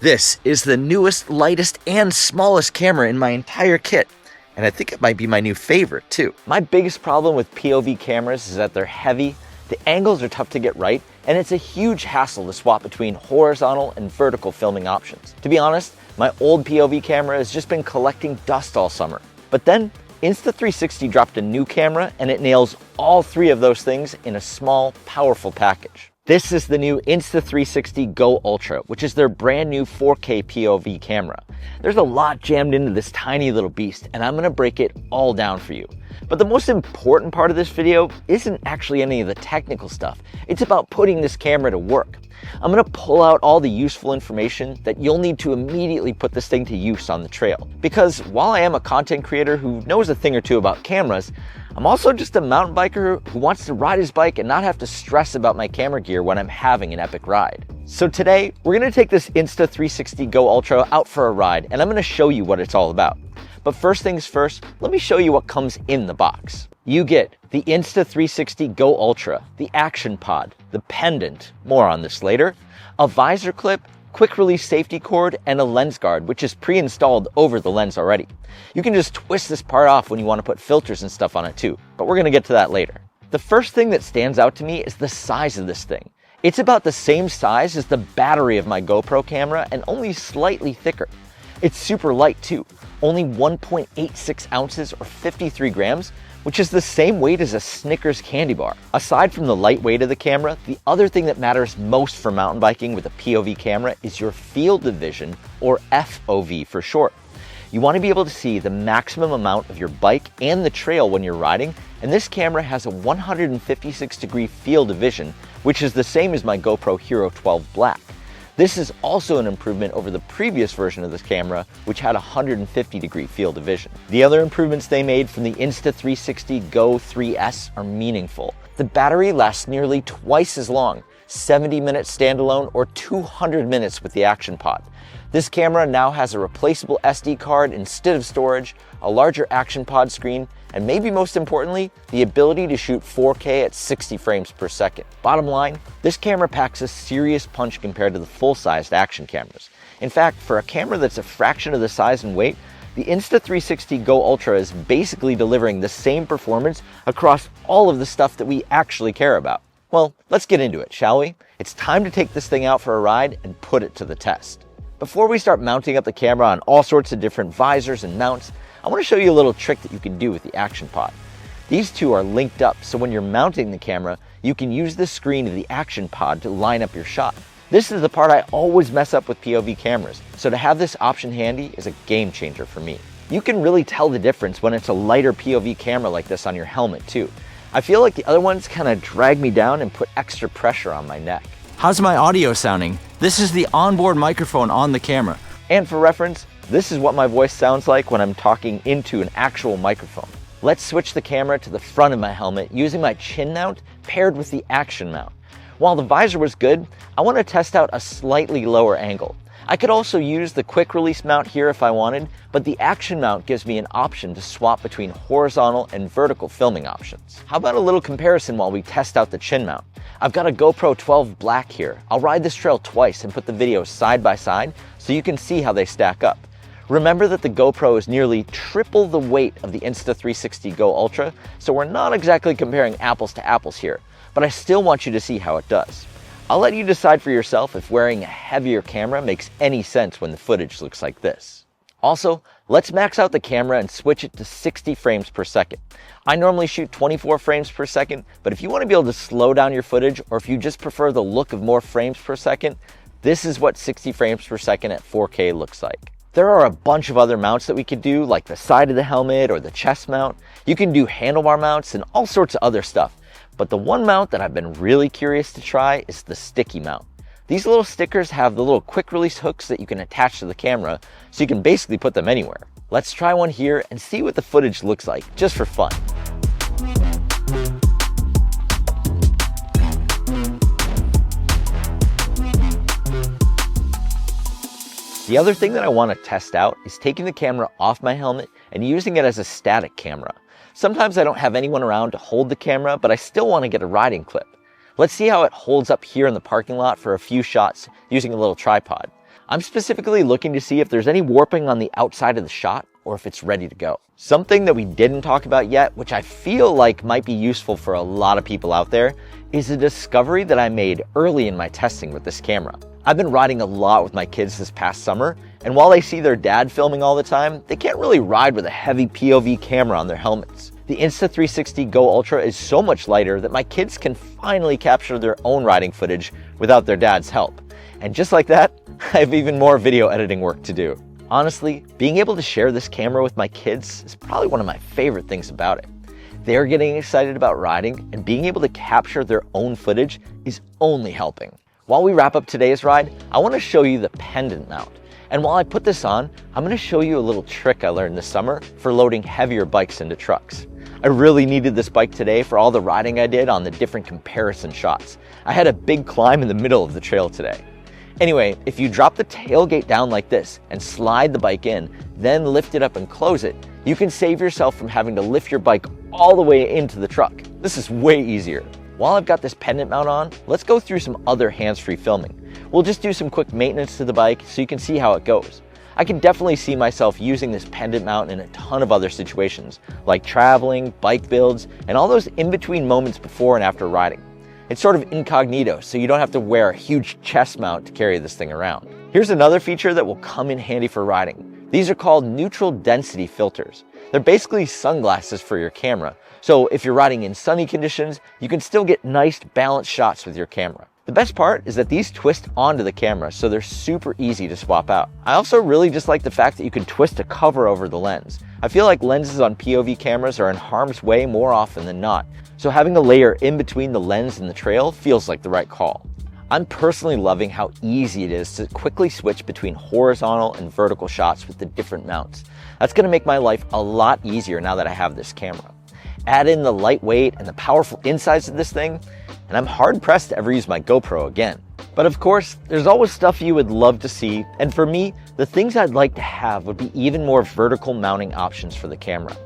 This is the newest, lightest, and smallest camera in my entire kit, and I think it might be my new favorite too. My biggest problem with POV cameras is that they're heavy, the angles are tough to get right, and it's a huge hassle to swap between horizontal and vertical filming options. To be honest, my old POV camera has just been collecting dust all summer. But then, Insta360 dropped a new camera and it nails all three of those things in a small, powerful package. This is the new Insta360 Go Ultra, which is their brand new 4K POV camera. There's a lot jammed into this tiny little beast, and I'm gonna break it all down for you. But the most important part of this video isn't actually any of the technical stuff. It's about putting this camera to work. I'm gonna pull out all the useful information that you'll need to immediately put this thing to use on the trail. Because while I am a content creator who knows a thing or two about cameras, I'm also just a mountain biker who wants to ride his bike and not have to stress about my camera gear when I'm having an epic ride. So today, we're gonna take this Insta360 Go Ultra out for a ride, and I'm gonna show you what it's all about. But first things first, let me show you what comes in the box. You get the Insta360 Go Ultra, the action pod, the pendant, more on this later, a visor clip, quick release safety cord, and a lens guard, which is pre-installed over the lens already. You can just twist this part off when you want to put filters and stuff on it too, but we're gonna get to that later. The first thing that stands out to me is the size of this thing. It's about the same size as the battery of my GoPro camera and only slightly thicker. It's super light too, only 1.86 ounces or 53 grams, which is the same weight as a Snickers candy bar. Aside from the light weight of the camera, the other thing that matters most for mountain biking with a POV camera is your field of vision, or FOV for short. You want to be able to see the maximum amount of your bike and the trail when you're riding, and this camera has a 156-degree field of vision, which is the same as my GoPro Hero 12 Black. This is also an improvement over the previous version of this camera, which had a 150-degree field of vision. The other improvements they made from the Insta360 Go 3S are meaningful. The battery lasts nearly twice as long, 70 minutes standalone or 200 minutes with the action pod. This camera now has a replaceable SD card instead of storage, a larger action pod screen, and maybe most importantly, the ability to shoot 4K at 60 frames per second. Bottom line, this camera packs a serious punch compared to the full-sized action cameras. In fact, for a camera that's a fraction of the size and weight, the Insta360 Go Ultra is basically delivering the same performance across all of the stuff that we actually care about. Well, let's get into it, shall we? It's time to take this thing out for a ride and put it to the test. Before we start mounting up the camera on all sorts of different visors and mounts, I want to show you a little trick that you can do with the action pod. These two are linked up, so when you're mounting the camera, you can use the screen of the action pod to line up your shot. This is the part I always mess up with POV cameras, so to have this option handy is a game changer for me. You can really tell the difference when it's a lighter POV camera like this on your helmet too. I feel like the other ones kind of drag me down and put extra pressure on my neck. How's my audio sounding? This is the onboard microphone on the camera. And for reference, this is what my voice sounds like when I'm talking into an actual microphone. Let's switch the camera to the front of my helmet using my chin mount paired with the action mount. While the visor was good, I want to test out a slightly lower angle. I could also use the quick release mount here if I wanted, but the action mount gives me an option to swap between horizontal and vertical filming options. How about a little comparison while we test out the chin mount? I've got a GoPro 12 Black here. I'll ride this trail twice and put the videos side by side so you can see how they stack up. Remember that the GoPro is nearly triple the weight of the Insta360 Go Ultra, so we're not exactly comparing apples to apples here, but I still want you to see how it does. I'll let you decide for yourself if wearing a heavier camera makes any sense when the footage looks like this. Also, let's max out the camera and switch it to 60 frames per second. I normally shoot 24 frames per second, but if you want to be able to slow down your footage, or if you just prefer the look of more frames per second, this is what 60 frames per second at 4K looks like. There are a bunch of other mounts that we could do, like the side of the helmet or the chest mount. You can do handlebar mounts and all sorts of other stuff. But the one mount that I've been really curious to try is the sticky mount. These little stickers have the little quick release hooks that you can attach to the camera, so you can basically put them anywhere. Let's try one here and see what the footage looks like, just for fun. The other thing that I want to test out is taking the camera off my helmet and using it as a static camera. Sometimes I don't have anyone around to hold the camera, but I still want to get a riding clip. Let's see how it holds up here in the parking lot for a few shots using a little tripod. I'm specifically looking to see if there's any warping on the outside of the shot or if it's ready to go. Something that we didn't talk about yet, which I feel like might be useful for a lot of people out there, is a discovery that I made early in my testing with this camera. I've been riding a lot with my kids this past summer, and while they see their dad filming all the time, they can't really ride with a heavy POV camera on their helmets. The Insta360 Go Ultra is so much lighter that my kids can finally capture their own riding footage without their dad's help. And just like that, I have even more video editing work to do. Honestly, being able to share this camera with my kids is probably one of my favorite things about it. They're getting excited about riding, and being able to capture their own footage is only helping. While we wrap up today's ride, I want to show you the Pendant mount. And while I put this on, I'm going to show you a little trick I learned this summer for loading heavier bikes into trucks. I really needed this bike today for all the riding I did on the different comparison shots. I had a big climb in the middle of the trail today. Anyway, if you drop the tailgate down like this and slide the bike in, then lift it up and close it, you can save yourself from having to lift your bike all the way into the truck. This is way easier. While I've got this Pendant mount on, let's go through some other hands-free filming. We'll just do some quick maintenance to the bike so you can see how it goes. I can definitely see myself using this Pendant mount in a ton of other situations, like traveling, bike builds, and all those in-between moments before and after riding. It's sort of incognito, so you don't have to wear a huge chest mount to carry this thing around. Here's another feature that will come in handy for riding. These are called neutral density filters. They're basically sunglasses for your camera, so if you're riding in sunny conditions, you can still get nice balanced shots with your camera. The best part is that these twist onto the camera, so they're super easy to swap out. I also really just like the fact that you can twist a cover over the lens. I feel like lenses on POV cameras are in harm's way more often than not, so having a layer in between the lens and the trail feels like the right call. I'm personally loving how easy it is to quickly switch between horizontal and vertical shots with the different mounts. That's going to make my life a lot easier now that I have this camera. Add in the lightweight and the powerful insides of this thing, and I'm hard pressed to ever use my GoPro again. But of course, there's always stuff you would love to see, and for me, the things I'd like to have would be even more vertical mounting options for the camera.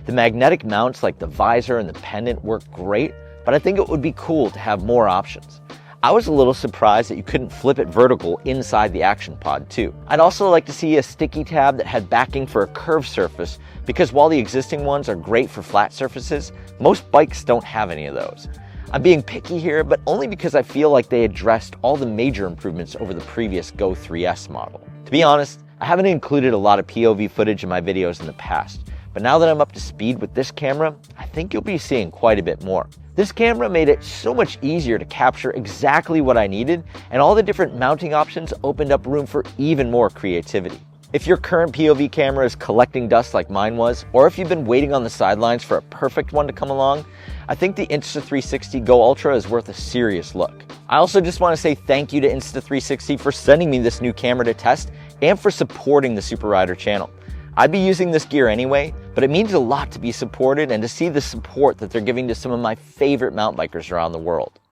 The magnetic mounts like the visor and the Pendant work great, but I think it would be cool to have more options. I was a little surprised that you couldn't flip it vertical inside the action pod too. I'd also like to see a sticky tab that had backing for a curved surface, because while the existing ones are great for flat surfaces, most bikes don't have any of those. I'm being picky here, but only because I feel like they addressed all the major improvements over the previous Go 3S model. To be honest, I haven't included a lot of POV footage in my videos in the past, but now that I'm up to speed with this camera, I think you'll be seeing quite a bit more. This camera made it so much easier to capture exactly what I needed, and all the different mounting options opened up room for even more creativity. If your current POV camera is collecting dust like mine was, or if you've been waiting on the sidelines for a perfect one to come along, I think the Insta360 Go Ultra is worth a serious look. I also just want to say thank you to Insta360 for sending me this new camera to test and for supporting the Super Rider channel. I'd be using this gear anyway, but it means a lot to be supported and to see the support that they're giving to some of my favorite mountain bikers around the world.